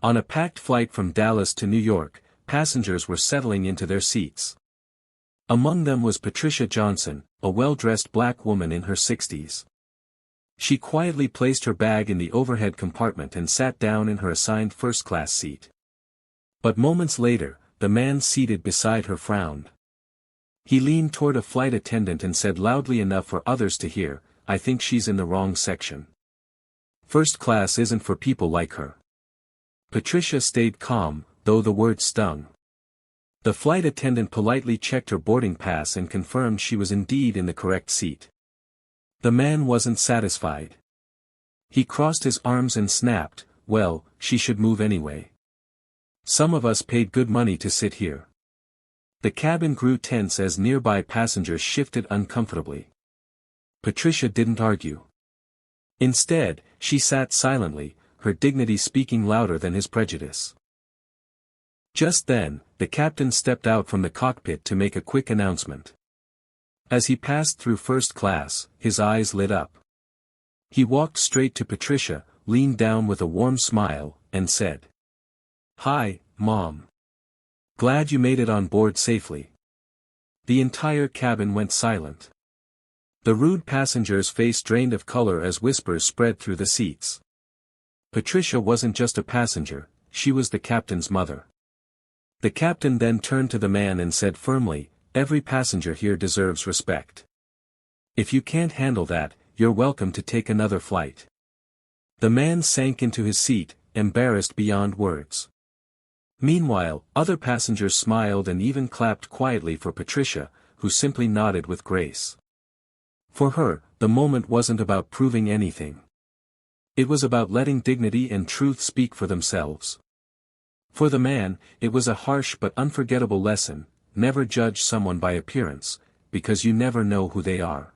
On a packed flight from Dallas to New York, passengers were settling into their seats. Among them was Patricia Johnson, a well-dressed black woman in her 60s. She quietly placed her bag in the overhead compartment and sat down in her assigned first-class seat. But moments later, the man seated beside her frowned. He leaned toward a flight attendant and said loudly enough for others to hear, "I think she's in the wrong section. First class isn't for people like her." Patricia stayed calm, though the words stung. The flight attendant politely checked her boarding pass and confirmed she was indeed in the correct seat. The man wasn't satisfied. He crossed his arms and snapped, "Well, she should move anyway. Some of us paid good money to sit here." The cabin grew tense as nearby passengers shifted uncomfortably. Patricia didn't argue. Instead, she sat silently, her dignity speaking louder than his prejudice. Just then, the captain stepped out from the cockpit to make a quick announcement. As he passed through first class, his eyes lit up. He walked straight to Patricia, leaned down with a warm smile, and said, "Hi, Mom. Glad you made it on board safely." The entire cabin went silent. The rude passenger's face drained of color as whispers spread through the seats. Patricia wasn't just a passenger, she was the captain's mother. The captain then turned to the man and said firmly, "Every passenger here deserves respect. If you can't handle that, you're welcome to take another flight." The man sank into his seat, embarrassed beyond words. Meanwhile, other passengers smiled and even clapped quietly for Patricia, who simply nodded with grace. For her, the moment wasn't about proving anything. It was about letting dignity and truth speak for themselves. For the man, it was a harsh but unforgettable lesson: never judge someone by appearance, because you never know who they are.